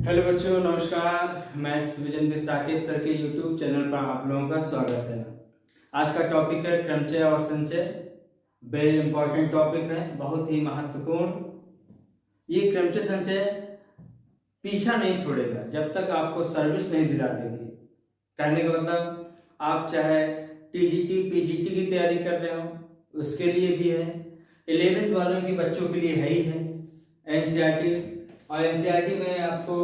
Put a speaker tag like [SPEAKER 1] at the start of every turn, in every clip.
[SPEAKER 1] Hello बच्चों, नमस्कार। मैं विजन राकेश सर के यूट्यूब चैनल पर आप लोगों का स्वागत है। आज का टॉपिक है क्रमचय और संचय। वेरी इंपॉर्टेंट टॉपिक है, बहुत ही महत्वपूर्ण। ये क्रमचय संचय पीछा नहीं छोड़ेगा जब तक आपको सर्विस नहीं दिला देगी। कहने का मतलब, आप चाहे टीजीटी पीजीटी की तैयारी कर रहे हो उसके लिए भी है, 11th वालों के बच्चों के लिए है ही है एनसीईआरटी। और एनसीईआरटी में आपको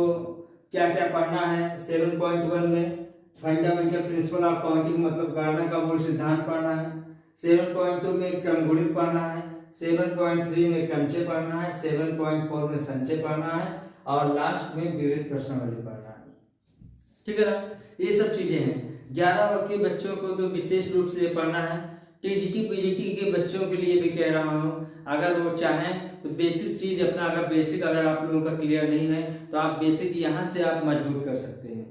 [SPEAKER 1] क्या क्या पढ़ना है। 7.1 में फंडामेंटल प्रिंसिपल ऑफ काउंटिंग मतलब गणना का मूल सिद्धांत पढ़ना है। 7.2 में क्रमगुणित पढ़ना है। 7.3 में क्रमचय पढ़ना है। 7.4 में संचय पढ़ना है और लास्ट में विविध प्रश्नावली पढ़ना है। ठीक है ना, ये सब चीजें हैं। 11 के बच्चों को तो विशेष रूप से पढ़ना है। टीजीटी पीजीटी के बच्चों के लिए भी कह रहा हूँ, अगर वो चाहें तो बेसिक चीज अपना, अगर आप लोगों का क्लियर नहीं है तो आप बेसिक यहाँ से आप मजबूत कर सकते हैं।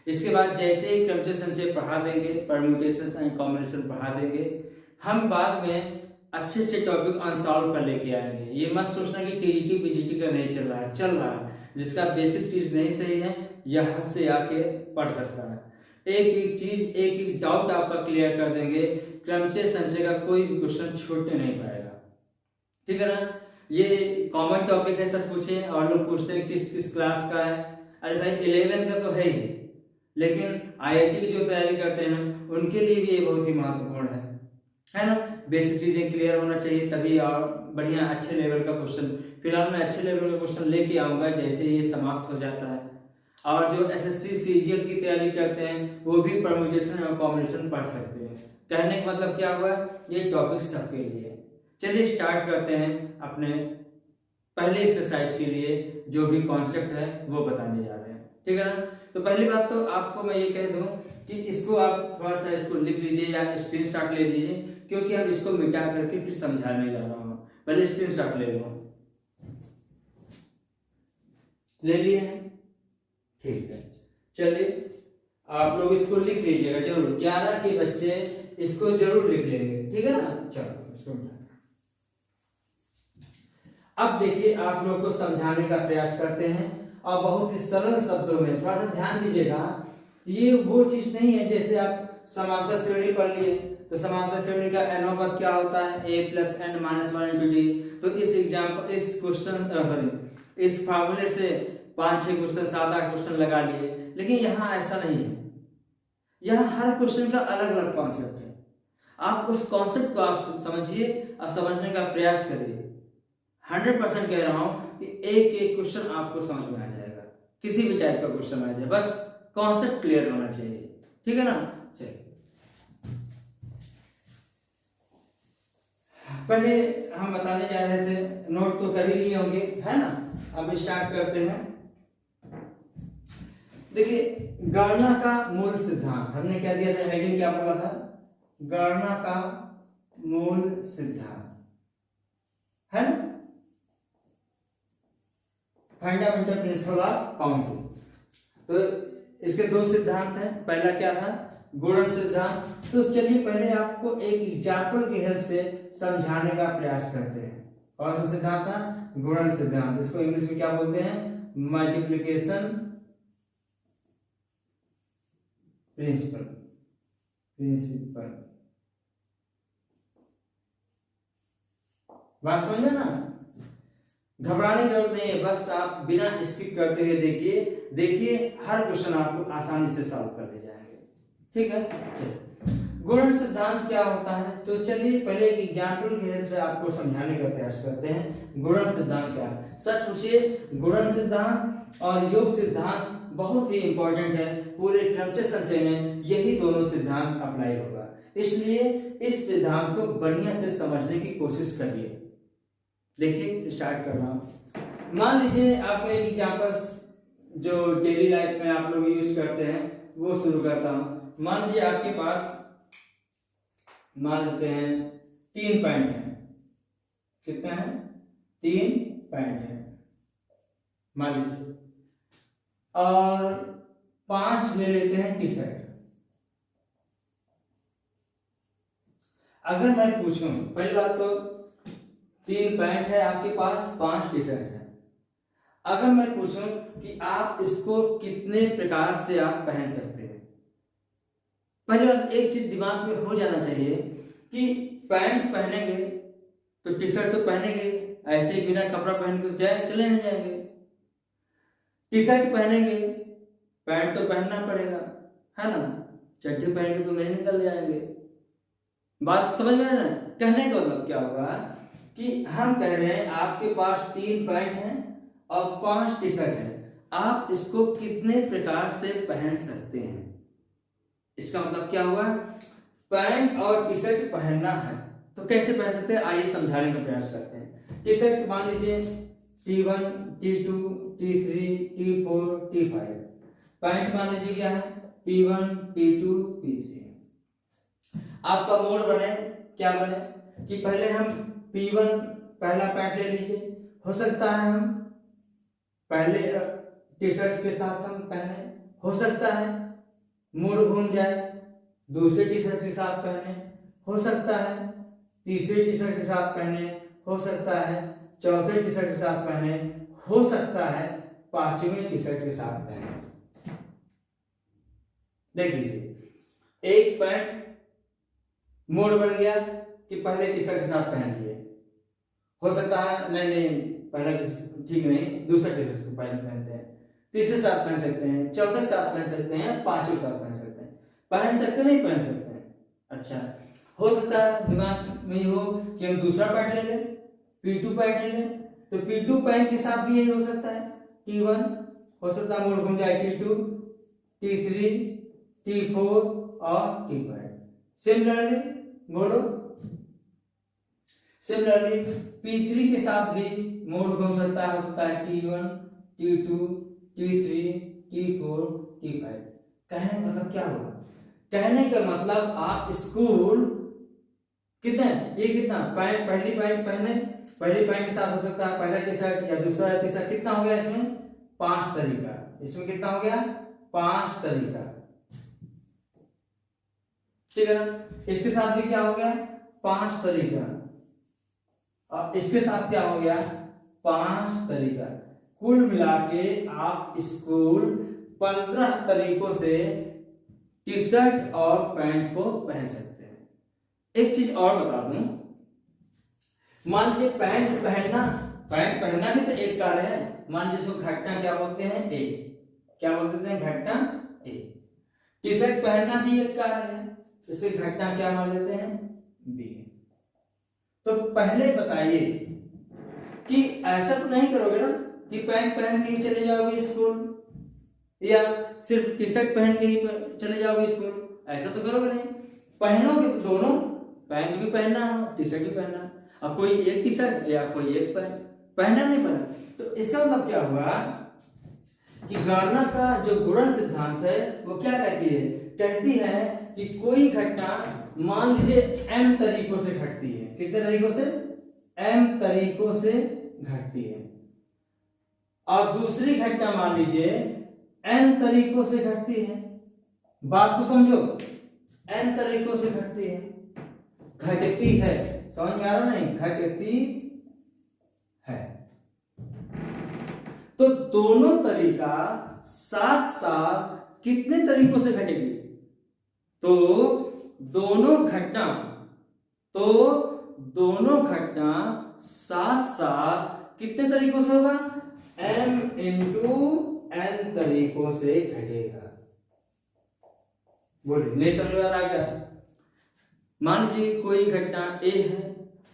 [SPEAKER 1] इसके बाद जैसे ही क्रमचय संचय पढ़ा देंगे, परम्यूटेशन एंड कॉम्बिनेशन पढ़ा देंगे, हम बाद में अच्छे से टॉपिक अनसॉल्व कर लेके आएंगे। ये मत सोचना कि टीजीटी पीजीटी का नहीं चल रहा है, चल रहा है। जिसका बेसिक चीज नहीं सही है यहाँ से आके पढ़ सकता है। एक एक चीज, एक एक डाउट आपका क्लियर कर देंगे। क्रमचय संचय का कोई भी क्वेश्चन छूटने नहीं पाएगा। ठीक है ना, ये कॉमन टॉपिक है, सब पूछे और लोग पूछते हैं किस किस क्लास का है। अरे भाई 11 का तो है ही, लेकिन आईआईटी की जो तैयारी करते हैं उनके लिए भी ये बहुत ही महत्वपूर्ण है ना। बेसिक चीजें क्लियर होना चाहिए, तभी और बढ़िया अच्छे लेवल का क्वेश्चन। फिलहाल मैं अच्छे लेवल का क्वेश्चन लेके आऊंगा जैसे ये समाप्त हो जाता है। और जो एसएससी सीजीएल की तैयारी करते हैं वो भी परम्यूटेशन और कॉम्बिनेशन पढ़ सकते हैं। कहने का मतलब क्या हुआ, ये टॉपिक सबके लिए। चलिए स्टार्ट करते हैं अपने पहले एक्सरसाइज के लिए। जो भी कॉन्सेप्ट है वो बताने जा रहे हैं, ठीक है ना। तो पहली बात तो आपको मैं ये कह दूं कि इसको आप थोड़ा सा इसको लिख लीजिए या स्क्रीनशॉट ले लीजिए, क्योंकि हम इसको मिटा करके फिर समझाने जा रहा हूँ। पहले स्क्रीनशॉट ले लो, ले लिए हैं, ठीक है। चलिए आप लोग इसको लिख लीजिएगा जरूर, 11 के बच्चे इसको जरूर लिख लेंगे, ठीक है ना। चलो इसको अब देखिए, आप लोग को समझाने का प्रयास करते हैं और बहुत ही सरल शब्दों में। थोड़ा सा ध्यान दीजिएगा, ये वो चीज नहीं है जैसे आप समांतर श्रेणी पढ़ लिए तो समांतर श्रेणी का अनुपात क्या होता है, a + n - 1 × d। तो इस एग्जाम्पल, इस क्वेश्चन सॉरी इस फार्मूले से 5-6 क्वेश्चन, 7-8 क्वेश्चन लगा लिए। लेकिन यहाँ ऐसा नहीं है, यहाँ हर क्वेश्चन का अलग अलग कॉन्सेप्ट है। आप उस कॉन्सेप्ट को आप समझिए और समझने का प्रयास करिए। 100% कह रहा हूं कि एक एक क्वेश्चन आपको समझ में आ जाएगा, किसी भी टाइप का क्वेश्चन आ जाए, बस कॉन्सेप्ट क्लियर होना चाहिए, ठीक है ना। चलिए पहले हम बताने जा रहे थे, नोट तो कर ही लिए होंगे, है ना। अब स्टार्ट करते हैं। देखिए, गणना का मूल सिद्धांत हमने क्या दिया था, हेडिंग क्या बोला था, गणना का मूल सिद्धांत, है ना। Fundamental principle of counting. तो इसके दो सिद्धांत हैं। पहला क्या था, गुणन सिद्धांत। तो चलिए पहले आपको एक एग्जाम्पल की हेल्प से समझाने का प्रयास करते हैं। कौन सा सिद्धांत था, गुणन सिद्धांत। इसको इंग्लिश में क्या बोलते हैं, मल्टीप्लिकेशन प्रिंसिपल। बात समझ में ना, घबराने की जरूरत नहीं है, बस आप बिना स्किप करते हुए देखिए हर क्वेश्चन आपको आसानी से सॉल्व कर ले जाएंगे, ठीक है। गुणन सिद्धांत क्या होता है, तो चलिए पहले एक एग्जाम्पल की हेल्प से आपको समझाने का प्रयास करते हैं। गुणन सिद्धांत क्या है, सच पूछिए, गुणन सिद्धांत और योग सिद्धांत बहुत ही इंपॉर्टेंट है। पूरे क्रमचय संचय में यही दोनों सिद्धांत अप्लाई होगा, इसलिए इस सिद्धांत को बढ़िया से समझने की कोशिश करिए। देखिए स्टार्ट कर रहा हूं। मान लीजिए आपको एक एग्जांपल जो डेली लाइफ में आप लोग यूज करते हैं वो शुरू करता हूं। मान लीजिए आपके पास, मान लेते हैं 3 पैंट हैं। कितने हैं, 3 पैंट हैं मान लीजिए, और 5 ले लेते हैं टी शर्ट। अगर मैं पूछूं, पहली बात तो 3 पैंट है आपके पास, 5 टी शर्ट है। अगर मैं पूछूं कि आप इसको कितने प्रकार से आप पहन सकते हैं, पहली बात एक चीज दिमाग में हो जाना चाहिए कि पैंट पहनेंगे तो टी शर्ट तो पहनेंगे, ऐसे ही बिना कपड़ा पहन के जाए चले नहीं जाएंगे। टी शर्ट पहनेंगे, पैंट तो पहनना पड़ेगा, है ना, चड्डी पहनेंगे तो नहीं निकल जाएंगे। बात समझ में है ना? कहने का मतलब क्या होगा कि हम कह रहे हैं आपके पास 3 पैंट हैं और 5 टी शर्ट है, आप इसको कितने प्रकार से पहन सकते हैं। इसका मतलब क्या हुआ, पैंट और टी शर्ट पहनना है तो कैसे पहन सकते हैं, आइए समझाने का प्रयास करते हैं। टी शर्ट मान लीजिए T1, T2, T3, T4, T5। Pant मान लीजिए क्या है, P1, P2, P3। आपका मोड बने, क्या बने कि पहले हम P1 पहला पैंट ले लीजिए, हो सकता है हम पहले टी शर्ट के साथ हम पहने, हो सकता है मूड घूम जाए दूसरे टी शर्ट के साथ पहने, हो सकता है तीसरे टी शर्ट के साथ पहने, हो सकता है चौथे टी शर्ट के साथ पहने, हो सकता है 5वें टी शर्ट के साथ पहने। देख लीजिए एक पैंट मोड बन गया कि पहले टी शर्ट के साथ पहन लिए, हो सकता है नहीं पहला ठीक नहीं दूसरा टी शर्ट पहनते हैं, तीसरे साथ पहन सकते हैं, चौथे साथ पहन सकते हैं, 5वें साथ पहन सकते हैं, पहन सकते नहीं पहन सकते हैं। अच्छा, हो सकता है दिमाग में हो कि हम दूसरा पैंट ले लें, P2 पैंट ले लें, तो P2 पैंट के साथ भी यही हो सकता है, T1 हो सकता है मोड घूम जाए T2, T3, T4 और T5। सिमिलरली बोलो, सिमिलरली P3 के साथ भी मोड घूम सकता है, हो सकता है T1, T2, T3, T4, T5। कहने का मतलब क्या हुआ, कहने का मतलब आप स्कूल कितने, ये कितना पैंट, पहली पैंट पहने, पहली पैंट के साथ हो सकता है पहला टी शर्ट या दूसरा या तीसरा, कितना हो गया इसमें 5 तरीका, इसमें कितना हो गया 5 तरीका, ठीक है ना। इसके साथ भी क्या हो गया 5 तरीका, और इसके साथ क्या हो गया 5 तरीका, कुल मिला के आप स्कूल 15 तरीकों से टी शर्ट और पैंट को पहन सकते हैं। एक चीज और बता दूं, मान लीजिए पैंट पहनना भी तो एक कार्य है, मान लीजिए इसको घटना क्या बोलते हैं ए, क्या बोलते हैं घटना ए। टी शर्ट पहनना भी एक कार्य है, इसे घटना क्या मान लेते हैं बी। तो पहले बताइए कि ऐसा तो नहीं करोगे ना कि पैंट पहन के ही चले जाओगे स्कूल या सिर्फ टी शर्ट पहन के ही चले जाओगे स्कूल, ऐसा तो करोगे नहीं, पहनोगे तो दोनों, पैंट भी पहनना है टी शर्ट भी पहनना है, अब कोई एक टी शर्ट या कोई एक पैंट पहनना नहीं पहना। तो इसका मतलब क्या हुआ कि गणना का जो गुणन सिद्धांत है वो क्या कहती है कि कोई घटना मान लीजिए m तरीकों से घटती है, कितने तरीकों से, m तरीकों से घटती है, और दूसरी घटना मान लीजिए n तरीकों से घटती है। बात को समझो, n तरीकों से घटती है, घटती है, समझ में आ रहा नहीं, घटती है। तो दोनों तरीका साथ साथ कितने तरीकों से घटेगी, तो दोनों घटना साथ साथ कितने तरीकों से होगा, m इंटू n तरीकों से घटेगा। बोलिए नहीं समझ में आ रहा क्या। मान लीजिए कोई घटना A है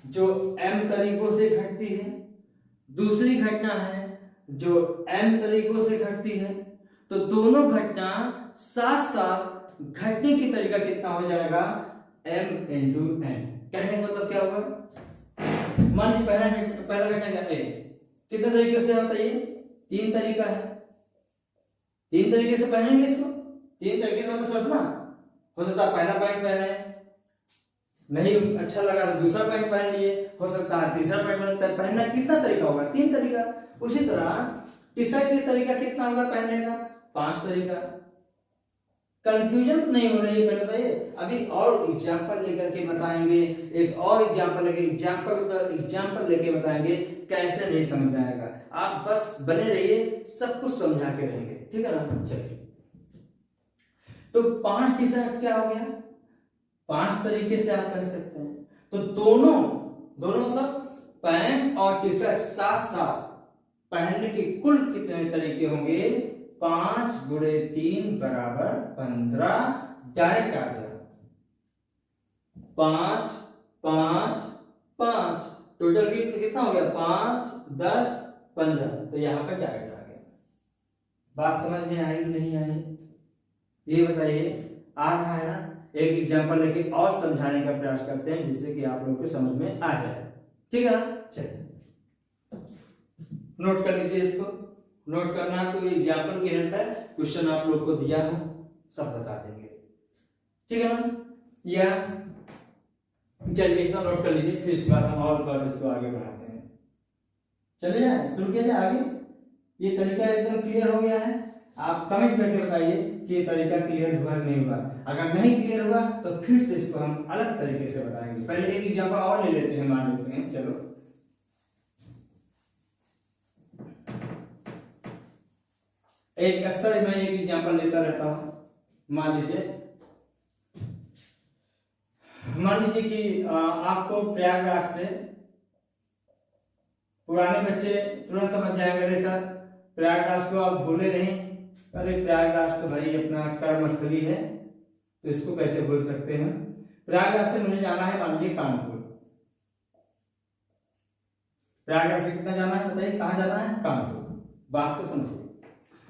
[SPEAKER 1] जो m तरीकों से घटती है, दूसरी घटना है जो n तरीकों से घटती है, तो दोनों घटना साथ साथ घटने की तरीका कितना हो जाएगा m इंटू n। कहने का मतलब क्या होगा, मान लीजिए पहला घटना क्या A, कितने तरीके से होता है, 3 तरीका है, 3 तरीके से पहनेंगे इसको, 3 तरीके से मतलब समझना, हो सकता है पहला पैंट पहने नहीं अच्छा लगा तो दूसरा पैंट पहन लिए, हो सकता है तीसरा पैंट बनता है, पहनना कितना तरीका होगा 3 तरीका। उसी तरह टी शर्ट का तरीका कितना होगा पहनने का 5 तरीका, कंफ्यूजन तो नहीं हो रही है? पहले बताइए। अभी और एग्जाम्पल लेकर के बताएंगे, एक और एग्जाम्पल लेके बताएंगे, कैसे नहीं समझ में आएगा। आप बस बने रहिए, सब कुछ समझा के रहेंगे, ठीक है ना। चलिए, तो 5 टी शर्ट क्या हो गया? 5 तरीके से आप कह सकते हैं। तो दोनों दोनों मतलब पैंट और टी शर्ट साथ साथ पहनने के कुल कितने तरीके होंगे? 5 गुणे 3 बराबर 15। डायरेक्ट आ गया 5 5 5, टोटल कितना हो गया? 5 10 15। तो यहां पर डायरेक्ट आ गया। बात समझ में आई नहीं आई, ये बताइए। आ रहा है ना? एक एग्जांपल लेके और समझाने का प्रयास करते हैं, जिससे कि आप लोगों को समझ में आ जाए, ठीक है ना। चलिए, नोट कर लीजिए इसको। नोट करना तो ये एग्जांपल की हेल्प है, क्वेश्चन आप लोग को दिया हो सब बता देंगे, ठीक है ना। या चलिए एकदम नोट कर लीजिए, फिर इसके बाद हम और बार इसको आगे बढ़ाते हैं। चलिए शुरू किया जाए आगे। ये तरीका एकदम क्लियर हो गया है? आप कमेंट करके बताइए कि ये तरीका क्लियर हुआ नहीं हुआ। अगर नहीं क्लियर हुआ तो फिर से इसको हम अलग तरीके से बताएंगे। पहले एक एग्जांपल और ले लेते हैं, मान लेते हैं। चलो, एक अक्सर मैं एक एग्जांपल लेता रहता हूं। मान लीजिए कि आपको प्रयागराज से, पुराने बच्चे तुरंत समझ जाएंगे मेरे साथ, प्रयागराज को आप भूले नहीं। अरे प्रयागराज तो भाई अपना कर्मस्थली है, तो इसको कैसे भूल सकते हैं। प्रयागराज से मुझे जाना है मान लीजिए कानपुर। प्रयागराज से कितना जाना है बताइए? कहाँ जाना है? कानपुर। बात को समझिए।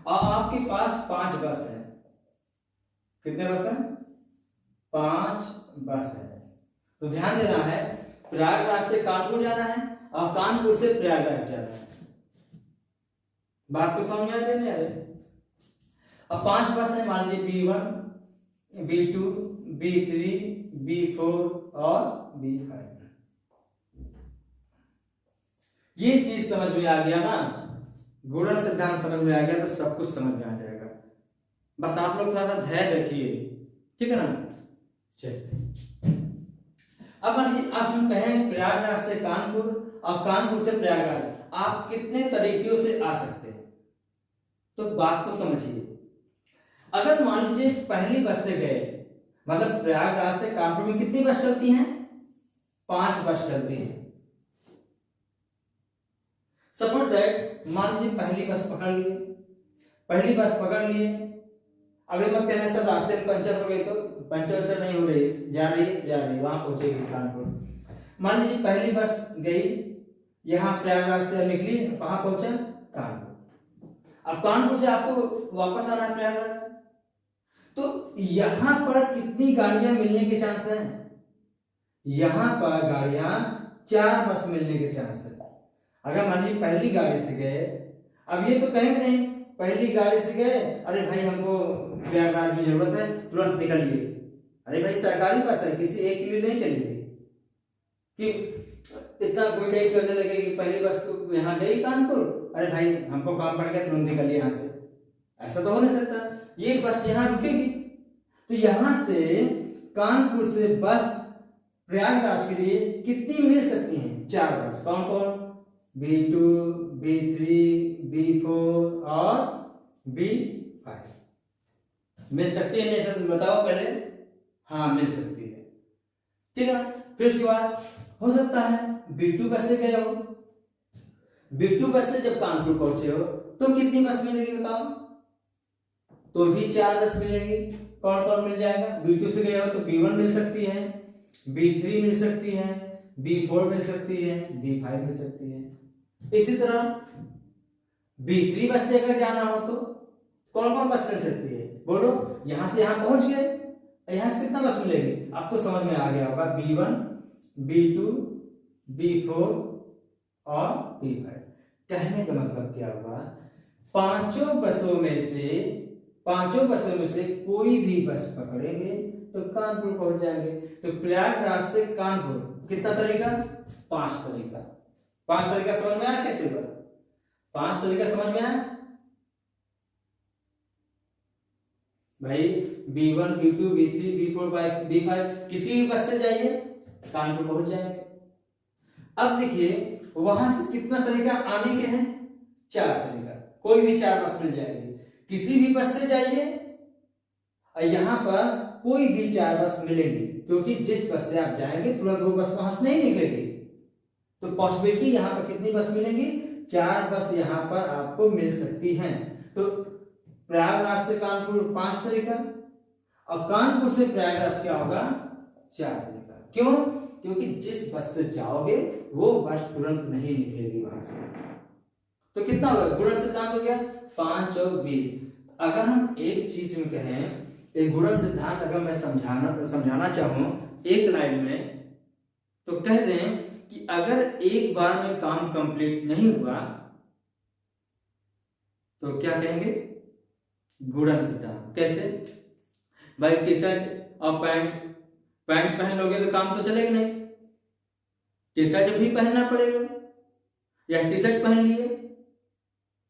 [SPEAKER 1] और आपके पास 5 बस है। कितने बस है? 5 बस है। तो ध्यान देना है, प्रयागराज से कानपुर जाना है और कानपुर से प्रयागराज जाना है। बात को समझ में आ रही है? अब 5 बस है, मान लीजिए B1, B2, B3, B4 और B5। ये चीज समझ में आ गया ना? गुणन सिद्धांत समझ में आ गया तो सब कुछ समझ में आ जाएगा। बस आप लोग थोड़ा सा धैर्य रखिए, ठीक है ना। चलिए, अब मान लीजिए आप हम कहें प्रयागराज से कानपुर और कानपुर से प्रयागराज, आप कितने तरीकों से आ सकते हैं? तो बात को समझिए। अगर मान लीजिए पहली बस से गए, मतलब प्रयागराज से कानपुर में कितनी बस चलती हैं? 5 बस चलती हैं। सपोज दैट, मान लीजिए पहली बस पकड़ लिए। अभी मत कहना सर रास्ते में पंचर हो गई, तो पंचर नहीं हो रही, जा रही वहां पहुंचेगी कानपुर। मान लीजिए पहली बस गई, यहाँ प्रयागराज से निकली, कहां पहुंचा? कानपुर। अब कानपुर से आपको वापस आना है प्रयागराज, तो यहां पर कितनी गाड़ियां मिलने के चांस है? यहां पर गाड़ियां 4 बस मिलने के चांस है। अगर मान लीजिए पहली गाड़ी से गए, अब ये तो कहेंगे नहीं पहली गाड़ी से गए, अरे भाई हमको प्रयागराज में जरूरत है, तुरंत निकलिए। अरे भाई सरकारी बस है, किसी एक के लिए नहीं चलेगी कि इतना गुंडाई करने लगे कि पहली बस को यहाँ गई कानपुर, अरे भाई हमको काम पड़ गया, तुरंत निकलिए यहाँ से। ऐसा तो हो नहीं सकता। ये बस यहाँ रुकेगी, तो यहां से कानपुर से बस प्रयागराज के लिए कितनी मिल सकती हैं? 4 बस। कौन कौन? B2, B3, B4 और B5 मिल सकती है। नहीं बताओ पहले। हाँ मिल सकती है, ठीक है ना। फिर उसके बाद हो सकता है B2 बस से गए हो, B2 बस से जब कानपुर पहुंचे हो तो कितनी बस मिलेगी बताओ? तो भी 4 बस मिलेगी। कौन कौन मिल जाएगा? B2 से गए हो तो B1 मिल सकती है, B3 मिल सकती है, B4 मिल सकती है, B5 मिल सकती है। इसी तरह B3 बस से अगर जाना हो तो कौन कौन बस मिल सकती है? बोलो। यहां से यहां पहुंच गए, यहां से कितना बस मिलेगी? अब तो समझ में आ गया होगा। B1, B2, B4 और B5। कहने का मतलब क्या हुआ? पांचों बसों में से कोई भी बस पकड़ेंगे तो कानपुर पहुंच जाएंगे। तो प्रयागराज से कानपुर कितना तरीका? 5 तरीका। 5 तरीका समझ में आया? कैसे हुआ? 5 तरीका समझ में आया? भाई B1 B2 B3 B4 B5 किसी भी बस से जाइए कानपुर पहुंच जाएंगे। अब देखिए वहां से कितना तरीका आने के हैं, 4 तरीका, कोई भी 4 बस मिल जाएगी। किसी भी बस से जाइए और यहाँ पर कोई भी 4 बस मिलेंगी, क्योंकि जिस बस से आप जाएंगे तुरंत वो बस वहां से नहीं निकलेगी। तो पॉसिबिलिटी यहाँ पर कितनी बस मिलेंगी, 4 बस यहाँ पर आपको मिल सकती हैं। तो प्रयागराज से कानपुर 5 तरीका और कानपुर से प्रयागराज क्या होगा, 4 तरीका। क्यों, क्योंकि जिस बस से जाओगे वो बस तुरंत नहीं निकलेगी वहां से। तो कितना होगा, गुणन सिद्धांत हो गया 5 और 20। अगर हम एक चीज में कहें, एक गुणन सिद्धांत अगर मैं समझाना चाहूं एक लाइन में, तो कह दें कि अगर एक बार में काम कंप्लीट नहीं हुआ तो क्या कहेंगे, गुणन सिद्धांत। कैसे भाई, टी शर्ट और पैंट पहन लोगे तो काम तो चलेगा नहीं, टी शर्ट भी पहनना पड़ेगा, या टी शर्ट पहन लिए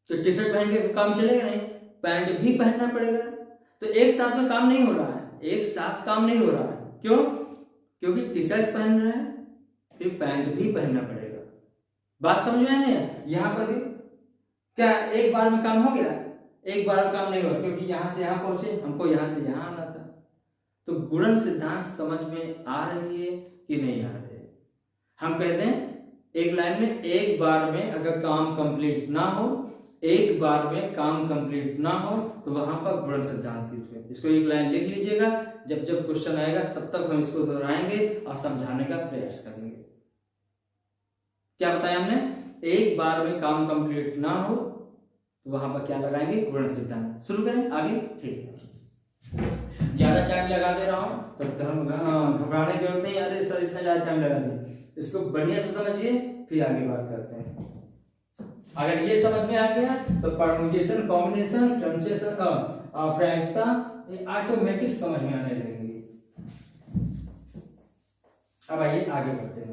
[SPEAKER 1] तो टी शर्ट पहन के तो काम चलेगा नहीं, पैंट भी पहनना पड़ेगा। तो एक साथ में काम नहीं हो रहा है, एक साथ काम नहीं हो रहा है। क्यों, क्योंकि टी शर्ट पहन रहे हैं फिर पैंट भी पहनना पड़ेगा। बात समझ में नहीं है, यहां पर भी क्या एक बार में काम हो गया, एक बार में काम नहीं हुआ, क्योंकि यहां से यहां पहुंचे, हमको यहां से यहां आना था। तो गुणन सिद्धांत समझ में आ रही है कि नहीं आ रही है। हम कहते हैं एक लाइन में एक बार में अगर काम कंप्लीट ना हो, एक बार में काम कंप्लीट ना हो तो वहां पर गुणन सिद्धांत यूज करें। इसको एक लाइन लिख लीजिएगा, जब जब क्वेश्चन आएगा तब तक हम इसको दोहराएंगे और समझाने का प्रयास करेंगे। क्या बताया हमने, एक बार में काम कंप्लीट ना हो तो वहां पर क्या लगाएंगे, गुणन सिद्धांत। शुरू करें आगे, ठीक है। ज्यादा टाइम लगा दे रहा हूं तो घबराने की जरूरत नहीं, अरे सर इतना ज्यादा टाइम लगा दे, इसको बढ़िया से समझिए फिर आगे बात करते हैं। अगर ये समझ में आ गया तो परम्यूटेशन, कॉम्बिनेशन, ट्रांसलेशन और प्रायिकता ये ऑटोमेटिक समझ में आने लगेंगे। अब आइए आगे बढ़ते हैं।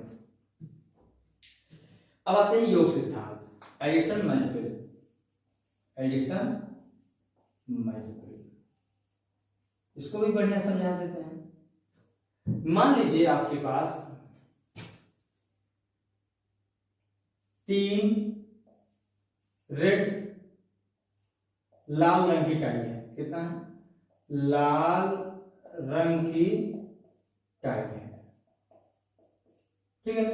[SPEAKER 1] अब आते हैं योग सिद्धांत, एडिशन मल्टीपल, एडिशन मल्टीपल, इसको भी बढ़िया समझा देते हैं। मान लीजिए आपके पास 3 रेड लाल रंग की टाई है, कितना है, लाल रंग की टाई है, ठीक है।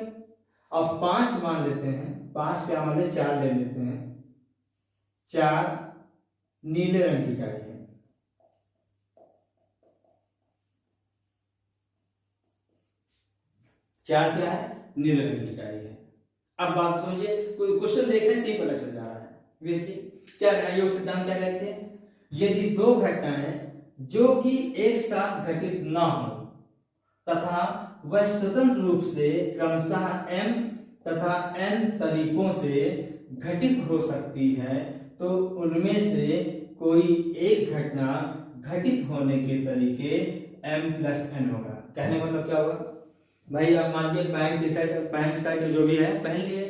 [SPEAKER 1] अब 5 मान लेते हैं, 5 क्या मान ले, 4 ले लेते हैं, 4 नीले रंग की टाई है, 4 क्या है, नीले रंग की टाई है। अब बात समझिए, कोई क्वेश्चन देखने से ही पता चल जा रहा है। देखिए क्या है, योग सिद्धांत क्या कहते हैं, यदि 2 घटनाएं जो कि एक साथ घटित ना हो तथा वह स्वतंत्र रूप से क्रमशः m तथा n तरीकों से घटित हो सकती है, तो उनमें से कोई एक घटना घटित होने के तरीके m+n होगा। कहने का मतलब क्या होगा भाई, आप मान लीजिए पैंट शर्ट जो भी है पहन लिए,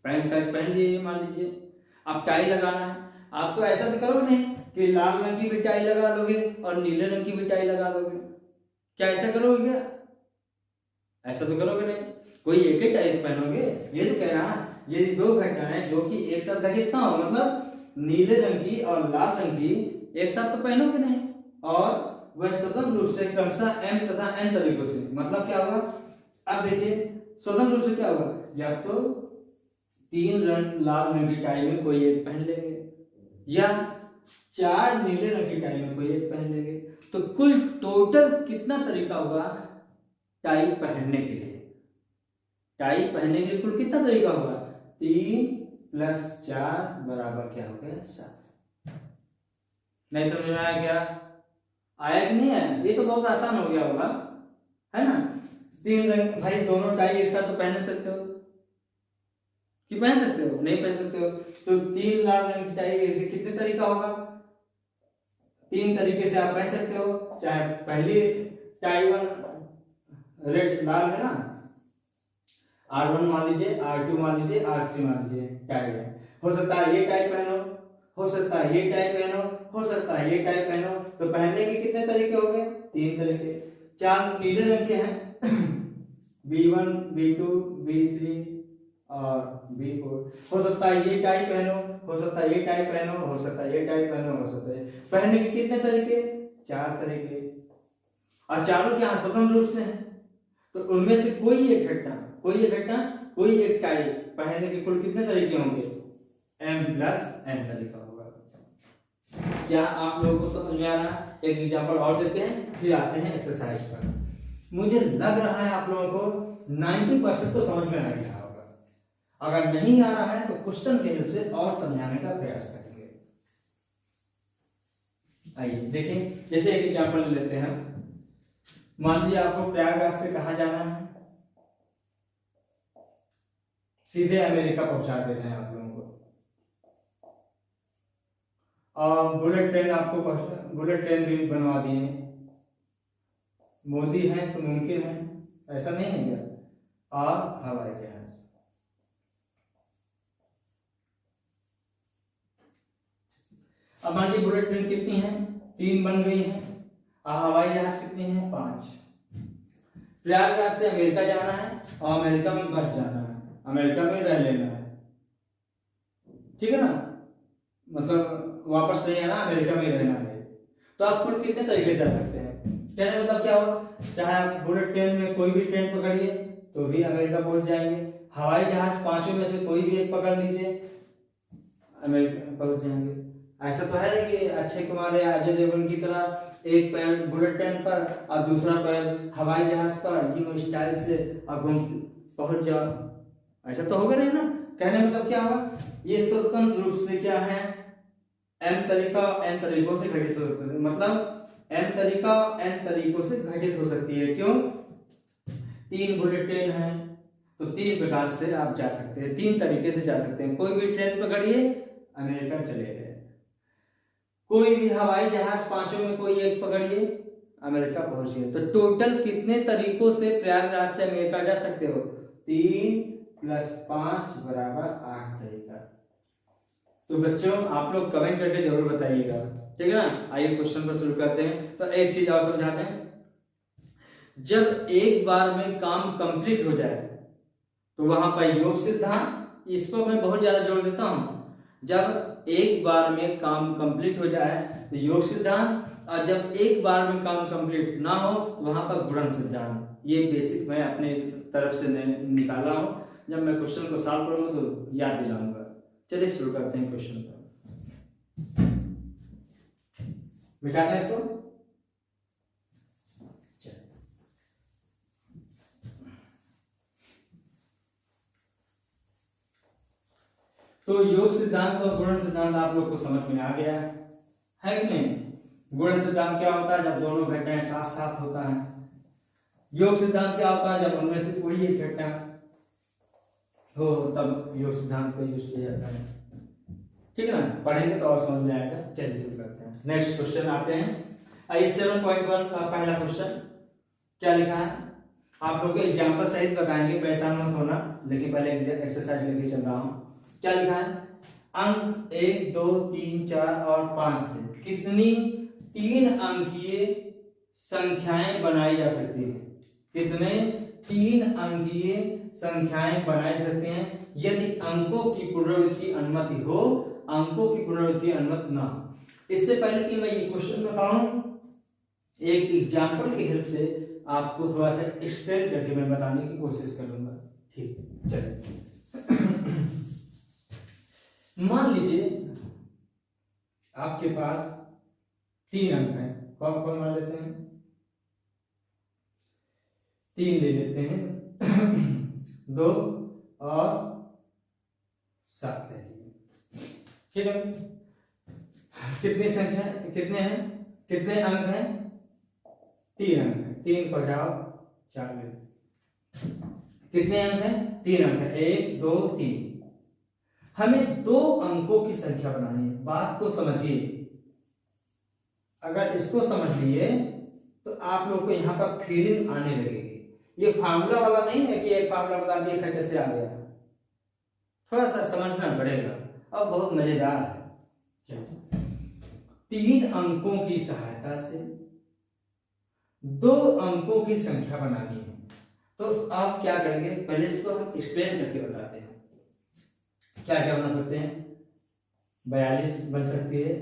[SPEAKER 1] पैंट शर्ट पहन लिए, मान लीजिए आप टाई लगाना है, आप तो ऐसा तो करोगे नहीं कि लाल रंग की भी टाई लगा लोगे और नीले रंग की भी टाई लगा लोगे, क्या ऐसा करोगे क्या, ऐसा तो करोगे नहीं, कोई एक ही टाई पहनोगे। ये तो कह रहा है यदि 2 घटनाएं जो कि एक साथ घटित ना हो, मतलब नीले रंग की और लाल रंग की एक साथ तो पहनोगे नहीं, और वह स्वतंत्र रूप से क्रमशः m तथा n तरीकों से, मतलब क्या होगा, अब देखिए स्वतंत्र रूप से क्या होगा, या तो 3 लाल रंग की टाई में कोई एक पहन लेंगे, या 4 नीले रंग की टाई में कोई एक पहन लेंगे, तो कुल टोटल कितना तरीका होगा टाई पहनने के लिए, टाई पहनने के लिए कुल कितना तरीका होगा, 3 + 4 बराबर क्या हो गया, 7। नहीं समझ में आया क्या, आया कि नहीं आया, ये तो बहुत आसान हो गया होगा, है ना। 3 रंग, भाई दोनों टाई एक साथ तो पहन सकते हो कि पहन सकते हो, नहीं पहन सकते हो, तो 3 लाल रंग की टाई कितने तरीका होगा, 3 तरीके से आप पहन सकते हो। चाहे पहली टाई 1 रेड लाल है ना, R1 मान लीजिए, R2 मान लीजिए, R3 मान लीजिए, टाई है, हो सकता है ये टाई पहनो हो सकता है ये टाई पहनो, हो सकता है ये टाई पहनो। तो पहनने के कितने तरीके हो गए? 3 तरीके। 4 नीले रंग के हैं B1, B2, B3 और B4। हो सकता है ये टाई पहनो, हो सकता है ये टाई पहनो, हो सकता है ये टाई पहनो, हो सकता है। पहनने के कितने तरीके? 4 तरीके। और चारों क्या स्वतंत्र रूप से हैं, तो उनमें से कोई एक घटना, कोई एक टाई पहनने के कुल कितने तरीके होंगे? M+N तरीका होगा। क्या आप लोगों को समझ में आ रहा है? एक एग्जांपल और देते हैं, फिर आते हैं एक्सरसाइज पर। मुझे लग रहा है आप लोगों को 90% तो समझ में आ गया होगा। अगर नहीं आ रहा है तो क्वेश्चन के हेल्प से और समझाने का प्रयास करेंगे। आइए देखें, जैसे एक एग्जांपल लेते हैं। मान लीजिए आपको प्रयागराज से कहाँ जाना है, सीधे अमेरिका पहुंचा देते हैं आप लोगों को। और बुलेट ट्रेन भी बनवा दिए। मोदी है तो मुमकिन है, ऐसा नहीं है क्या? और हवाई जहाज। अब मान लीजिए बुलेट ट्रेन कितनी है? 3 बन गई है। और हवाई जहाज कितनी है? 5। प्रयागराज से अमेरिका जाना है और अमेरिका में बस जाना है, अमेरिका में रह लेना है, ठीक है ना? मतलब वापस नहीं आना, अमेरिका में ही रहना है। तो आप कुल कितने तरीके से जा सकते हैं? कहने मतलब क्या हो, चाहे आप बुलेट ट्रेन में कोई भी ट्रेन पकड़िए तो भी अमेरिका पहुंच जाएंगे। हवाई जहाज 5 में से कोई भी एक पकड़ लीजिए, अमेरिका पहुंच जाएंगे। ऐसा तो है कि अक्षय कुमार या अजय देवगन की तरह एक पैर बुलेट ट्रेन पर और दूसरा पैर हवाई जहाज पर यूं स्टाइल से और घूम पहुंच जाओ, ऐसा तो होगा नहीं ना। कहने मतलब क्या होगा, ये स्वतंत्र रूप से क्या है? n तरीकों से घटित हो सकती है। मतलब n तरीका n तरीकों से घटित हो सकती है। क्यों? 3 बुलेट ट्रेन है तो 3 प्रकार से आप जा सकते हैं, 3 तरीके से जा सकते हैं। कोई भी ट्रेन पकड़िए, अमेरिका चले गए। कोई भी हवाई जहाज 5 में कोई एक पकड़िए, अमेरिका पहुंचिए। तो टोटल कितने तरीकों से प्रयागराज से अमेरिका जा सकते हो? 3 + 5 = 8 तरीका। तो बच्चों आप लोग कमेंट करके जरूर बताइएगा, ठीक है ना। आइए क्वेश्चन पर शुरू करते हैं। तो एक चीज और समझाते हैं, जब एक बार में काम कंप्लीट हो जाए तो वहां पर योग सिद्धांत, इस पर मैं बहुत ज्यादा जोर देता हूं। जब एक बार में काम कंप्लीट हो जाए तो योग सिद्धांत, और जब एक बार में काम कंप्लीट ना हो तो वहां पर गुणन सिद्धांत। ये बेसिक मैं अपने तरफ से निकाला हूं, जब मैं क्वेश्चन को सॉल्व करूंगा तो याद दिलाऊंगा। चलिए शुरू करते हैं क्वेश्चन पर। मिटाते हैं इसको। तो योग सिद्धांत और गुणन सिद्धांत आप लोग को समझ में आ गया है कि नहीं? गुणन सिद्धांत क्या होता है? जब दोनों घटनाएं साथ साथ होता है। योग सिद्धांत क्या होता है? जब उनमें से कोई एक घटना हो तब योग सिद्धांत का यूज किया जाता है, ठीक है ना। पढ़ेंगे तो और समझ में आएगा। चलिए शुरू करते हैं। नेक्स्ट क्वेश्चन आते हैं। आइए 7.1 का पहला क्वेश्चन क्या लिखा है? आप लोग को एग्जाम्पल सहित बताएंगे, परेशान मत होना, लेकिन पहले एक्सरसाइज लेके चल रहा हूं। क्या लिखा है? अंक 1, 2, 3, 4 और 5 से कितनी 3 अंकीय संख्याएं बनाई जा सकती है? कितने 3 अंकीय संख्याएं बनाई सकते हैं यदि अंकों की पुनरावृत्ति अनुमति हो, अंकों की पुनरावृत्ति अनुमति ना हो। इससे पहले कि मैं ये क्वेश्चन बताऊं, एक एग्जाम्पल की हेल्प से आपको थोड़ा सा एक्सप्लेन करके मैं बताने की कोशिश करूंगा, ठीक? चलिए मान लीजिए आपके पास 3 अंक हैं। कौन कौन मान लेते हैं? 3 ले लेते हैं 2 और 7 ले लेंगे, ठीक है। कितनी संख्या, कितने हैं, कितने अंक हैं? 3 अंक हैं। 3 को जाओ 4 ले। कितने अंक हैं? 3 अंक हैं, 1, 2, 3। हमें 2 अंकों की संख्या बनानी है। बात को समझिए, अगर इसको समझ लिए तो आप लोग को यहाँ पर फीलिंग आने लगेगी। ये फार्मूला वाला नहीं है कि एक फार्मूला बता दिया कैसे आ गया, थोड़ा सा समझना पड़ेगा और बहुत मजेदार है। 3 अंकों की सहायता से 2 अंकों की संख्या बनानी है। तो आप क्या करेंगे, पहले इसको हम एक्सप्लेन करके बताते हैं। क्या क्या बना सकते हैं, 42 बन सकती है,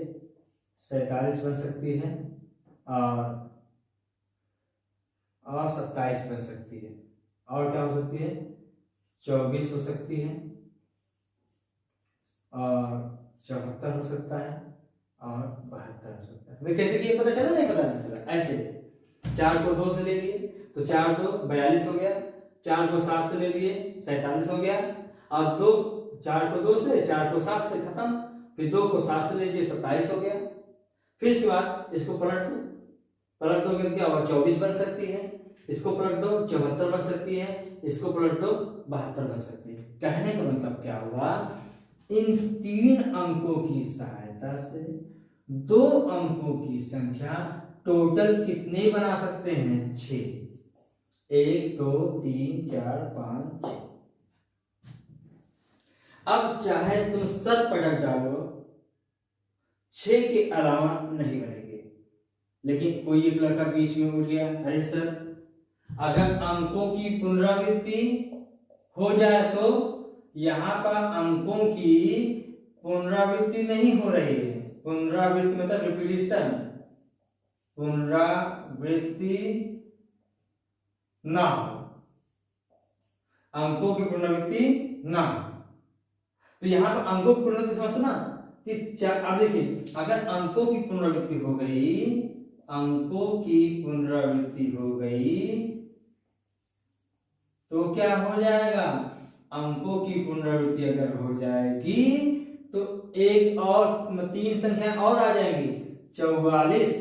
[SPEAKER 1] 47 बन सकती है और 27 बन सकती है। और क्या हो सकती है, 24 हो सकती है और 74 हो सकता है और 72 हो सकता है। वे कैसे किए पता चला, नहीं पता नहीं चला, ऐसे 4 को 2 से ले लिए तो 4 2 42 हो गया, 4 को 7 से ले लिए 47 हो गया और 2 4 को 2 से 4 को 7 से खत्म, फिर 2 को 7 से ले लीजिए 27 हो गया। फिर इसके बाद इसको पलट दोगे तो क्या होगा, 24 बन सकती है, इसको पलट दो 74 बन सकती है, इसको पलट दो 72 बन सकती है। कहने का मतलब क्या हुआ, इन 3 अंकों की सहायता से 2 अंकों की संख्या टोटल कितने बना सकते हैं, 6। 1 2 3 4 5 6। अब चाहे तुम सर पटक डालो 6 के अलावा नहीं बनेंगे। लेकिन कोई एक लड़का बीच में उठ गया, अरे सर अगर अंकों की पुनरावृत्ति हो जाए तो यहां पर अंकों की पुनरावृत्ति नहीं हो रही है। पुनरावृत्ति मतलब रिपीटिशन, पुनरावृत्ति ना हो, अंकों की पुनरावृत्ति ना हो। तो यहां पर अंकों की पुनरावृत्ति समझते ना कि अब देखिए, अगर अंकों की पुनरावृत्ति हो गई, अंकों की पुनरावृत्ति हो गई तो क्या हो जाएगा, अंकों की पुनरावृत्ति अगर हो जाएगी तो एक और 3 संख्या और आ जाएंगी, 44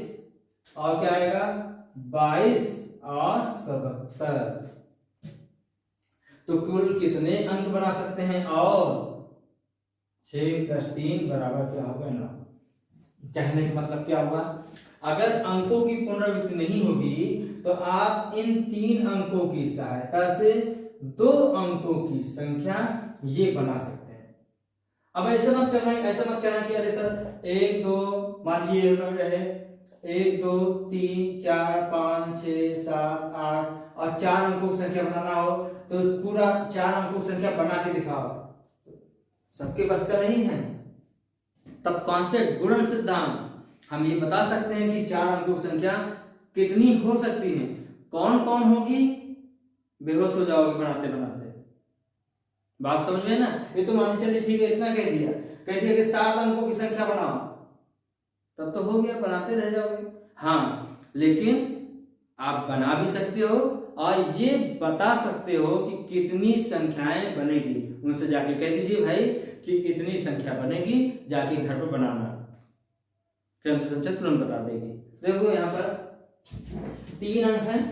[SPEAKER 1] और क्या आएगा 22 और 77। तो कुल कितने अंक बना सकते हैं, और 6 + 3 बराबर क्या होगा 9। कहने का मतलब क्या हुआ, अगर अंकों की पुनरावृत्ति नहीं होगी तो आप इन 3 अंकों की सहायता से 2 अंकों की संख्या ये बना सकते हैं। अब ऐसा मत करना कि अरे सर 1 2 मान लीजिए रहे 1 2 3 4 5 6 7 8 और 4 अंकों की संख्या बनाना हो तो पूरा 4 अंकों की संख्या बना के दिखाओ, सबके बस का नहीं है। तब कॉन्सेप्ट गुणन सिद्धांत हम ये बता सकते हैं कि 4 अंकों की संख्या कितनी हो सकती है। कौन कौन होगी, बेहोश हो जाओगे बनाते बनाते। बात समझ में ना, ये तो मान चलिए ठीक है, इतना कह दिया कि 7 अंकों की संख्या बनाओ, तब तो हो गया, बनाते रह जाओगे। हाँ, लेकिन आप बना भी सकते हो और ये बता सकते हो कि कितनी संख्याएं बनेगी। उनसे जाके कह दीजिए भाई कि इतनी संख्या बनेगी, जाके घर पर बनाना, क्रम से संचित तुरंत बता देगी। देखो यहाँ पर 3 अंक हैं,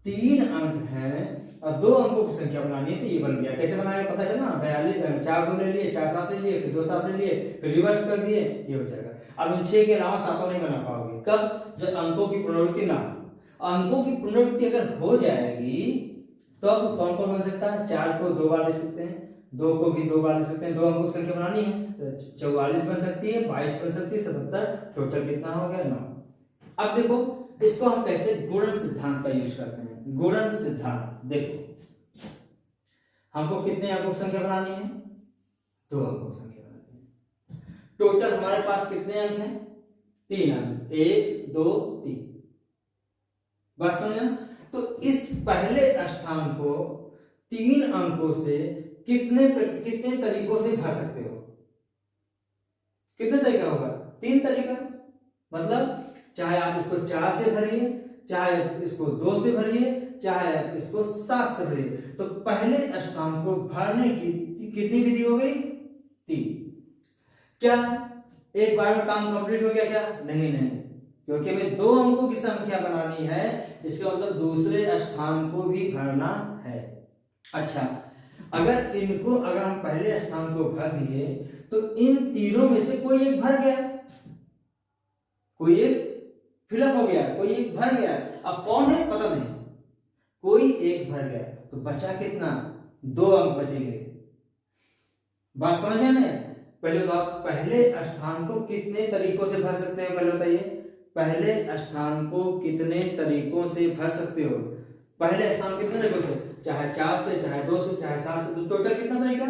[SPEAKER 1] 3 अंक हैं और 2 अंकों की संख्या बनानी है, तो ये बन गया। कैसे बनाया पता चला, 42 4 2 ले लिए, 4 7 ले लिए, फिर 2 7 ले लिए, फिर रिवर्स कर दिए, ये हो जाएगा। अब इन 6 के अलावा 7 नहीं बना पाओगे, कब, जब अंकों की पुनरावृत्ति ना हो। अंकों की पुनरावृत्ति अगर हो जाएगी तो अब कौन कौन बन सकता है, 4 को 2 बार ले सकते हैं, 2 को भी 2 बार ले सकते हैं, 2 अंकों की संख्या बनानी है, 44 बन सकती है, 22 बन सकती है, 77, टोटल कितना हो गया 9। अब देखो इसको हम कैसे गुणन सिद्धांत का यूज करते हैं। गुणन सिद्धांत देखो, हमको कितने अंकों की संख्या बनानी है, 2 अंकों की संख्या बनानी है। टोटल हमारे पास कितने अंक हैं, 3 अंक, 1 2 3। बात समझे। तो इस पहले स्थान को 3 अंकों से कितने तरीकों से भर सकते हो, कितने तरीका होगा, 3 तरीका। मतलब चाहे आप इसको 4 से भरिए, चाहे इसको 2 से भरिए, चाहे आप इसको 7 से भरिए। तो पहले स्थान को भरने की कितनी विधि हो गई, 3। क्या एक बार में काम कंप्लीट हो गया क्या, नहीं, क्योंकि हमें 2 अंकों की संख्या बनानी है, इसका मतलब दूसरे स्थान को भी भरना है। अच्छा, अगर हम पहले स्थान को भर दिए तो इन तीनों में से कोई एक भर गया, कोई एक फिलअप हो गया, कोई एक भर गया। अब कौन है पता नहीं, कोई एक भर गया तो बचा कितना, 2 अंक बचेंगे। बात समझ में ना, पहले तो आप पहले स्थान को कितने तरीकों से भर सकते हो, पहले बताइए। पहले स्थान को कितने तरीकों से भर सकते हो? पहले स्थान कितने तरीकों से? चाहे 4 से, चाहे 2 से, चाहे 7 से, तो टोटल कितना तरीका?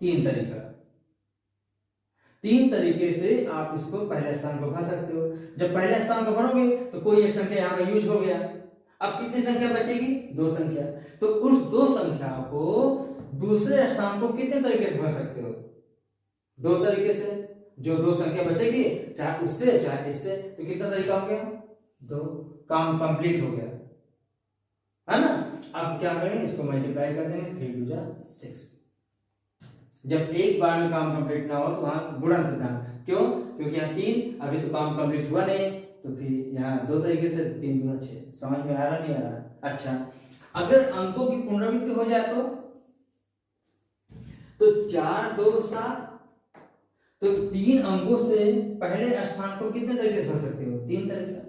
[SPEAKER 1] 3 तरीका। 3 तरीके से आप इसको पहले स्थान को भर सकते हो। जब पहले स्थान को भरोगे तो कोई एक संख्या यहाँ पर यूज हो गया। अब कितनी संख्या बचेगी? 2 संख्या। तो उस 2 संख्या को दूसरे स्थान को कितने तरीके से भर सकते हो? 2 तरीके से। जो 2 संख्या बचेगी, चाहे उससे चाहे इससे, तो कितना तरीका हो गया? 2। काम कंप्लीट हो गया, है ना। अब क्या करेंगे? इसको मल्टीप्लाई कर देंगे, 3 2 जा 6। जब एक बार में काम कंप्लीट ना हो तो वहां गुणन सिद्धांत। क्यों? क्योंकि यहाँ 3, अभी तो काम कंप्लीट हुआ नहीं, तो फिर यहाँ 2 तरीके से 3 दूना 6। समझ में आ रहा नहीं आ रहा? अच्छा, अगर अंकों की पुनरावृत्ति हो जाए तो 4 2 7, तो 3 अंकों से पहले स्थान को कितने तरीके से भर सकते हो? 3 तरीका।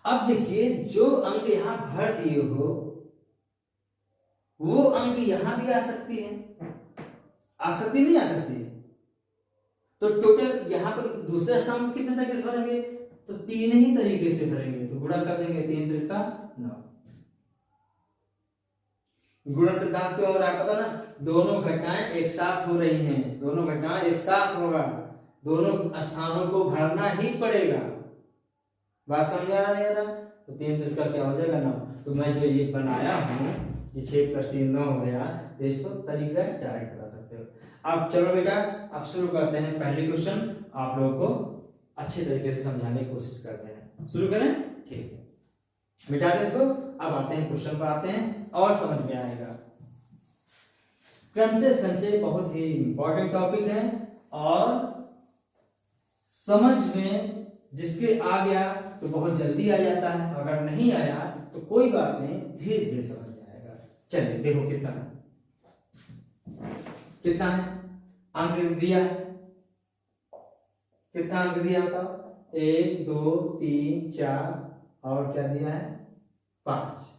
[SPEAKER 1] अब देखिए, जो अंक यहां भर दिए हो वो अंक यहां भी आ सकती है। आ सकती नहीं? आ सकती है। तो टोटल यहां पर दूसरे स्थान को कितने तरीके से भरेंगे? तो 3 ही तरीके से भरेंगे। तो गुणा कर देंगे, 3 तरीका 9। गुणन सिद्धांत क्यों हो रहा है पता ना? दोनों घटनाएं एक साथ हो रही हैं, दोनों घटनाएं एक साथ होगा, दोनों स्थानों को भरना ही पड़ेगा। बात समझ में आ रहा नहीं आ रहा? तो 3 तरीका क्या हो जाएगा? 9। तो मैं जो ये बनाया हूं, ये 6 + 3 9 हो गया, तो इसको तरीका डायरेक्ट बता सकते हो। अब चलो बेटा, अब शुरू करते हैं। पहले क्वेश्चन आप लोगों को अच्छे तरीके से समझाने की कोशिश करते हैं। शुरू करें? ठीक है, मिटा दें इसको। अब आते हैं क्वेश्चन पर, आते हैं और समझ में आएगा। क्रमचय संचय बहुत ही इंपॉर्टेंट टॉपिक है, और समझ में जिसके आ गया तो बहुत जल्दी आ जाता है, अगर नहीं आया तो कोई बात नहीं, धीरे धीरे समझ में आएगा। चलिए देखो कितना है, कितना है अंक दिया है। कितना अंक दिया बताओ? 1 2 3 4 और क्या दिया है? 5।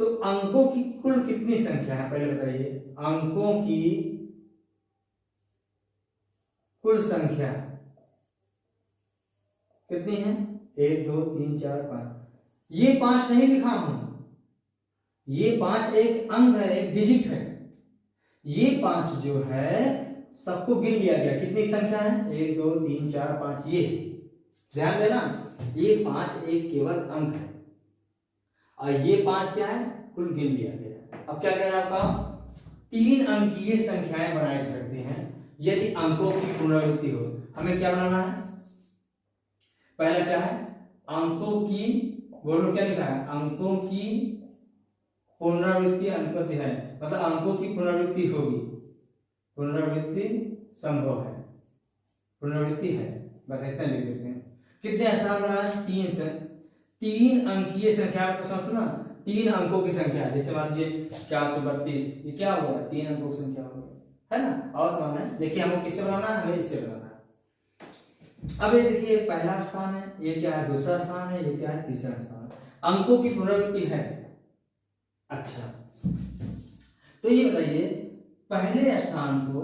[SPEAKER 1] तो अंकों की कुल कितनी संख्या है पहले बताइए? अंकों की कुल संख्या कितनी है? 1 2 3 4 5। ये 5 नहीं लिखा हूं, ये 5 एक अंक है, एक डिजिट है। ये 5 जो है सबको गिन लिया गया। कितनी संख्या है? 1 2 3 4 5। ये ध्यान देना, ये 5 एक केवल अंक है, और ये 5 क्या है? कुल गिन लिया गया। अब क्या कह रहा था? 3 अंकीय संख्याएं बनाई जा सकती हैं यदि अंकों की पुनरावृत्ति हो। हमें क्या बनाना है? पहला क्या है? अंकों की, बोलो क्या लिखा है? अंकों की पुनरावृत्ति अनुपति है, मतलब अंकों की पुनरावृत्ति होगी। पुनरावृत्ति संभव है, पुनरावृत्ति है, बस इतना लिख देते हैं। कितने स्थान बनाए? 3 से। 3 अंकीय संख्या को समझते ना, 3 अंकों की संख्या। जैसे मान लीजिए 432, ये क्या हो गया? 3 अंकों की संख्या हो गई, है ना। और बनाना है, देखिए हमको किससे बनाना है? हमें इससे बनाना है। अब ये देखिए, पहला स्थान है, ये क्या है? दूसरा स्थान है, ये क्या है? तीसरा स्थान। अंकों की पुनरावृत्ति है। अच्छा, तो ये बताइए, पहले स्थान को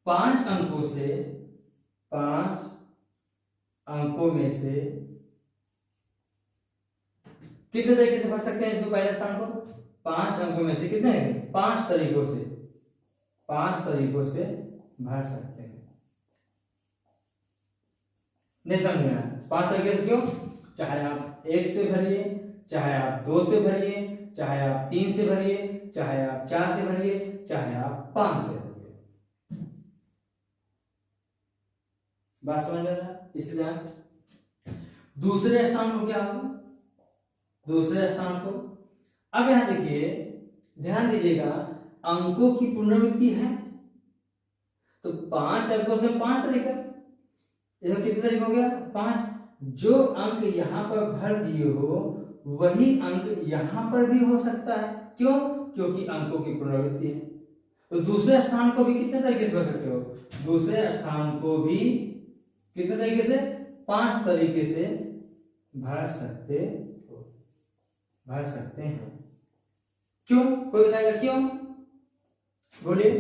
[SPEAKER 1] 5 अंकों से, 5 अंकों में से कितने तरीके से भर सकते हैं इसको? पहले स्थान को 5 अंकों में से कितने? 5 तरीकों से, 5 तरीकों से भर सकते हैं। नहीं समझ में आया? 5 तरीके से क्यों? चाहे आप 1 से भरिए, चाहे आप 2 से भरिए, चाहे आप 3 से भरिए, चाहे आप 4 से भरिए, चाहे आप 5 से भरिए। बात समझ में आ रहा है? इसलिए दूसरे स्थान को क्या होगा? दूसरे स्थान को, अब यहां देखिए, ध्यान दीजिएगा, अंकों की पुनरावृत्ति है, तो 5 अंकों से 5 तरीका। इसमें कितने तरीके हो गया? 5। जो अंक यहां पर भर दिए हो वही अंक यहां पर भी हो सकता है। क्यों? क्योंकि अंकों की पुनरावृत्ति है। तो दूसरे स्थान को भी कितने तरीके से भर सकते हो? दूसरे स्थान को भी कितने तरीके से? 5 तरीके से भर सकते हो। भर सकते हैं। क्यों? कोई बताएगा क्यों? बोलिए।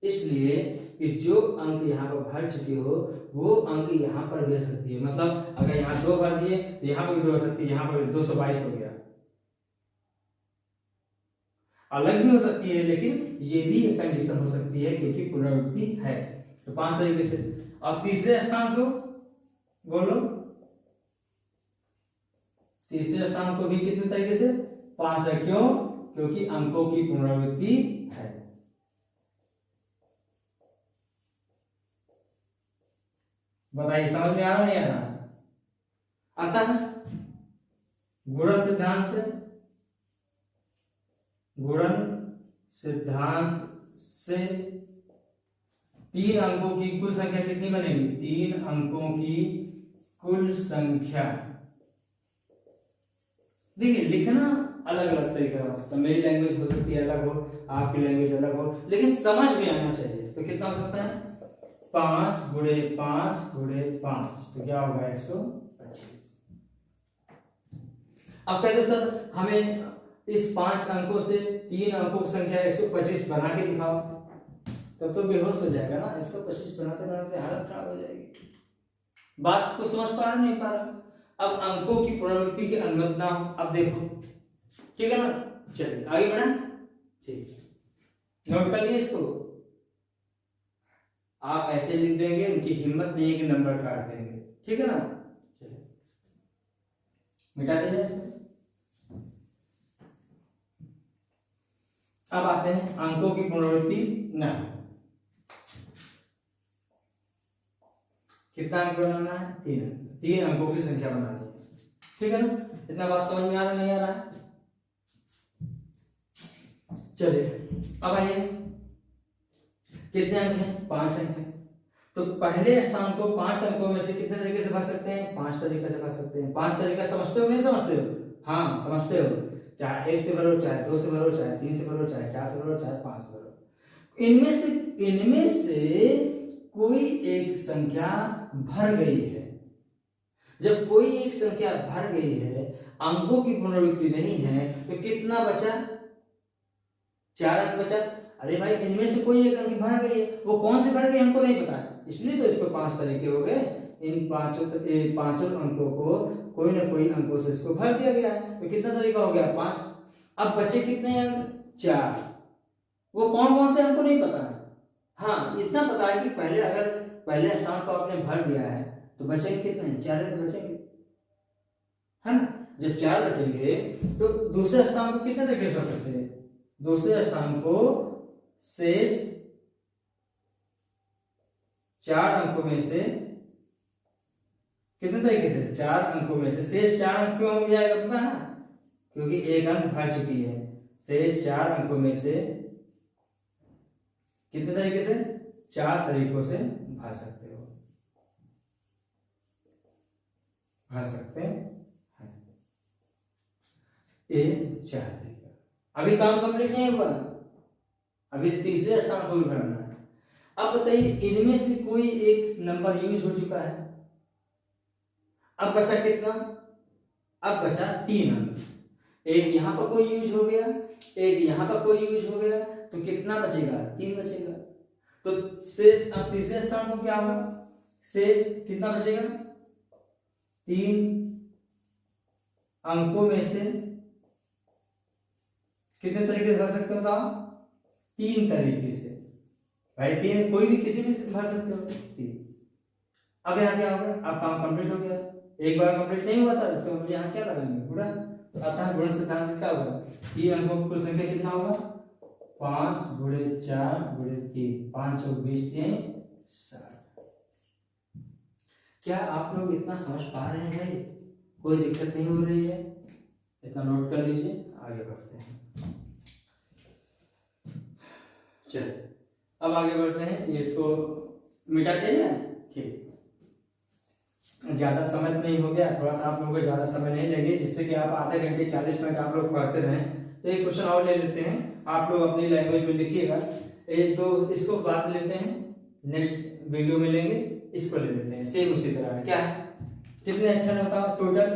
[SPEAKER 1] इसलिए कि जो अंक यहाँ पर भर चुके हो वो अंक यहाँ पर भी आ सकती है। मतलब अगर यहाँ 2 भर दिए तो यहाँ पर भी 2 हो सकती है, यहाँ पर 222 हो गया। अलग भी हो सकती है, लेकिन ये भी एक कंडीशन हो सकती है क्योंकि पुनरावृत्ति है। तो 5 तरीके से। अब तीसरे स्थान को बोलो। तीसरे स्थान को भी कितने तरीके से? 5 है। क्यों? क्योंकि अंकों की पुनरावृत्ति है। बताइए समझ में आ रहा नहीं आ रहा? अतः गुणन सिद्धांत से, से 3 अंकों की कुल संख्या कितनी बनेगी? 3 अंकों की कुल संख्या। देखिए लिखना अलग अलग तरीका हो सकता है। मेरी लैंग्वेज हो सकती है अलग हो, आपकी लैंग्वेज अलग हो, लेकिन समझ में आना चाहिए। तो कितना हो सकता है? 5 गुणे 5 गुणे 5, तो क्या होगा? 125। अब कहते सर हमें इस 5 अंकों से 3 अंकों की संख्या 125 बना के दिखाओ। तब तो बेहोश हो जाएगा ना। 125 बनाते बनाते हालत खराब हो जाएगी। बात को समझ पा रहा नहीं पा रहा? अब अंकों की पुनरावृत्ति की अनुमति ना हो। अब देखो, ठीक है ना? चलिए आगे बढ़े। ठीक, नोट कर लिए इसको। आप ऐसे लिख देंगे, उनकी हिम्मत नहीं है कि नंबर काट देंगे, ठीक है ना? चलिए मिटा दीजिए इसको। अब आते हैं अंकों की पुनरावृत्ति न। कितना अंक बनाना है? 3 अंकों की संख्या बनानी है, ठीक है ना? इतना बात समझ में आ रहा नहीं आ रहा है? चलिए अब आइए, कितने अंक हैं? 5 अंक हैं। तो पहले स्थान को 5 अंकों में से कितने तरीके से भर सकते हैं? 5 तरीके से भर सकते हैं। 5 तरीका समझते हो नहीं समझते हो? हाँ समझते हो। चाहे 1 से भरो, चाहे 2 से भरो, चाहे 3 से भरो, चाहे 4 से भरो, चाहे 5 से भरो। इनमें से कोई एक संख्या भर गई है। जब कोई एक संख्या भर गई है, अंकों की पुनरावृत्ति नहीं है, तो कितना बचा? 4 अंक बचा। अरे भाई इनमें से कोई एक अंक भर गई है, वो कौन से भर गई हमको नहीं पता, इसलिए तो इसको 5 तरीके हो गए। इन पांचों अंकों को कोई ना कोई अंकों से इसको भर दिया गया है। तो कितना तरीका हो गया? 5। अब बचे कितने अंक? 4। वो कौन कौन से हमको नहीं पता है। हाँ इतना पता है कि पहले स्थान को आपने भर दिया है, तो बचेंगे कितने? 4 तो बचेंगे, है ना? जब 4 बचेंगे तो दूसरे स्थान को कितने तरीके कर सकते हैं? दूसरे स्थान को शेष 4 अंकों में से कितने तरीके से? 4 अंकों में से शेष 4 अंक क्यों हो जाएगा पता है ना? क्योंकि एक अंक भर चुकी है। शेष 4 अंकों में से कितने तरीके से? 4 तरीकों से भर सकते हो, भर सकते हैं। ये 4 तरीका। अभी काम कंप्लीट नहीं हुआ, अभी तीसरे स्थान को भी भरना है। अब बताइए इनमें से कोई एक नंबर यूज हो चुका है। अब बचा कितना? अब बचा 3 अंक। एक यहां पर कोई यूज हो गया, एक यहां पर कोई यूज हो गया, तो कितना बचेगा? 3 बचेगा। तो शेष अब तीसरे स्थान को क्या होगा? शेष कितना बचेगा? 3 अंकों में से कितने तरीके से भर सकते हो बताओ? 3 तरीके से। भाई 3 कोई भी किसी भी भर सकते हो 3। अब यहाँ क्या होगा? अब काम कंप्लीट हो गया। एक बार कंप्लीट नहीं हुआ था, इसको हम यहाँ क्या लगाएंगे? गुणा। अतः गुणन सिद्धांत से क्या होगा? 3 अंकों की कुल संख्या कितना होगा? 5 गुणे 4 गुणे 3, 5 और 20 3 60। क्या आप लोग इतना समझ पा रहे हैं भाई? कोई दिक्कत नहीं हो रही है? इतना नोट कर लीजिए, आगे बढ़ते हैं। चलिए अब आगे बढ़ते हैं। ये इसको मिटा देना, ठीक। ज्यादा समय नहीं हो गया, थोड़ा सा आप लोगों को ज्यादा समय नहीं लगे, जिससे कि आप आधे घंटे 40 मिनट आप लोग पढ़ते रहें। तो एक क्वेश्चन और ले लेते हैं, आप लोग अपनी लैंग्वेज में लिखिएगा। तो इसको बाद में लेते हैं, नेक्स्ट वीडियो में लेंगे, इसको ले लेते हैं सेम उसी तरह। क्या है? कितने अक्षर बताओ टोटल?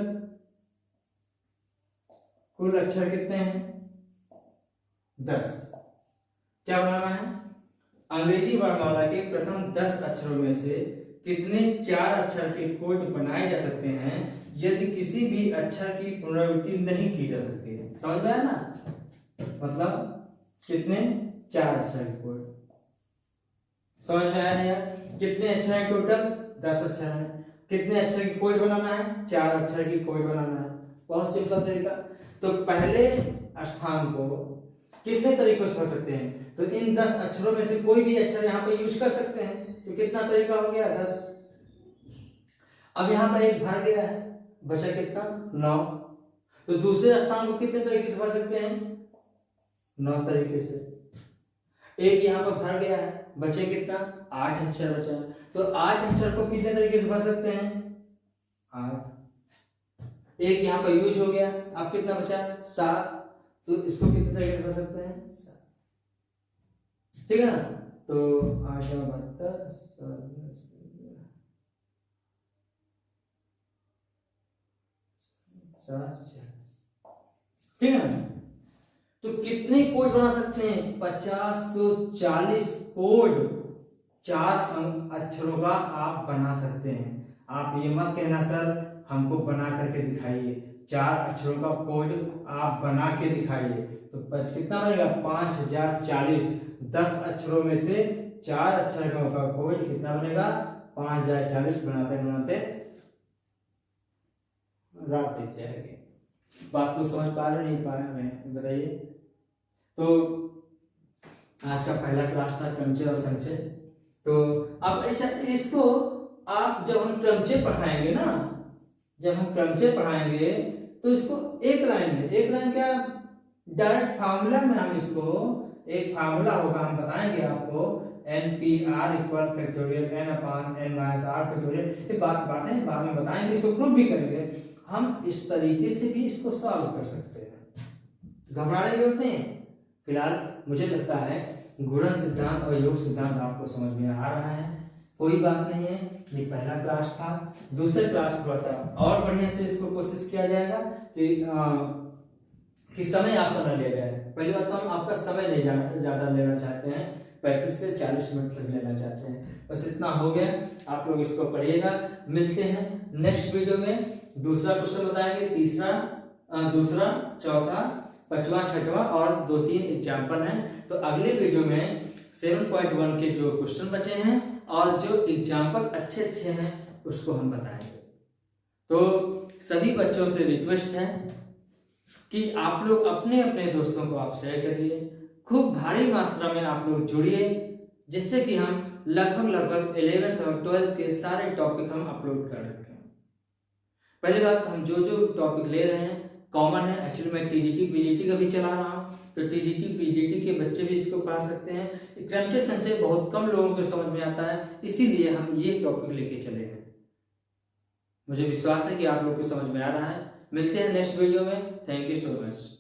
[SPEAKER 1] कुल अक्षर कितने हैं? 10। क्या बनाना है? अंग्रेजी वर्णमाला के प्रथम 10 अक्षरों में से कितने 4 अक्षर के कोड बनाए जा सकते हैं यदि किसी भी अक्षर की पुनरावृत्ति नहीं की जा सकती है। समझ में आया ना? मतलब कितने 4 अक्षर के कोड। समझ में आया ना यार? कितने अक्षर हैं टोटल? 10 अक्षर हैं। कितने अक्षर की कोड बनाना है? 4 अक्षर की कोड बनाना है। बहुत सिंपल तरीका। तो पहले स्थान को कितने तरीकों से पढ़ सकते हैं? तो इन 10 अक्षरों में से कोई भी अक्षर यहाँ पे यूज कर सकते हैं। तो कितना तरीका हो गया? 10। अब यहाँ पर एक भर गया है, बचा कितना? 9। तो दूसरे स्थान को कितने तरीके से पढ़ सकते हैं? 9 तरीके से। एक यहाँ पर भर गया है, बचे कितना? 8 अक्षर बचा। तो 8 अक्षर को कितने तरीके से पढ़ सकते हैं? 8। एक यहाँ पर यूज हो गया, अब कितना बचा? 7। तो इसको कितने तरीके से पढ़ सकते हैं? 7। ठीक है ना? तो 8 72 ठीक है ना? तो कितने कोड बना सकते हैं? 50 140 कोड 4 अक्षरों का आप बना सकते हैं। आप ये मत कहना सर हमको बना करके दिखाइए। 4 अक्षरों का कोड आप बना के दिखाइए। तो कितना बनेगा? 5040। 10 अक्षरों में से 4 अक्षरों का कोड कितना बनेगा? 5040। बनाते बनाते रात बीत जाएगी। बात को समझ पा रहे नहीं पा रहे हमें बताइए। तो आज का पहला क्लास था क्रमचय और संचय। तो अब ऐसा इसको आप जब हम क्रमचय पढ़ाएंगे ना, जब हम क्रमचय पढ़ाएंगे तो इसको एक लाइन क्या डायरेक्ट फार्मूला में हम इसको एक फार्मूला होगा, हम बताएंगे आपको NPR equal factorial N/N-R factorial. ये बातें बाद में बताएंगे, इसको प्रूव भी करेंगे। हम इस तरीके से भी इसको सॉल्व कर सकते हैं, घबराने की जरूरत नहीं है। फिलहाल मुझे लगता है गुणन सिद्धांत और योग सिद्धांत आपको समझ में आ रहा है। कोई बात नहीं है, ये पहला क्लास था। दूसरे क्लास थोड़ा सा और बढ़िया से इसको कोशिश किया जाएगा कि समय आपका न लिया जाए। पहली बात तो हम आपका समय नहीं ज्यादा लेना चाहते हैं, 35 से 40 मिनट तक लेना चाहते हैं। बस इतना हो गया। आप लोग इसको पढ़िएगा। मिलते हैं नेक्स्ट वीडियो में। दूसरा क्वेश्चन बताएंगे, दूसरा, चौथा, 5वां, 6वां और 2-3 एग्जाम्पल हैं। तो अगले वीडियो में 7.1 के जो क्वेश्चन बचे हैं और जो एग्जाम्पल अच्छे हैं उसको हम बताएंगे। तो सभी बच्चों से रिक्वेस्ट है कि आप लोग अपने अपने दोस्तों को आप शेयर करिए। खूब भारी मात्रा में आप लोग जुड़िए, जिससे कि हम लगभग 11th और 12th के सारे टॉपिक हम अपलोड कर रखें। पहली बात, हम जो टॉपिक ले रहे हैं कॉमन है। एक्चुअली मैं टीजीटी पीजीटी का भी चला रहा हूँ, तो टीजीटी पीजीटी के बच्चे भी इसको पढ़ सकते हैं। क्रमचय संचय बहुत कम लोगों को समझ में आता है, इसीलिए हम ये टॉपिक लेके चले हैं। मुझे विश्वास है कि आप लोग को समझ में आ रहा है। मिलते हैं नेक्स्ट वीडियो में। Thank you so much.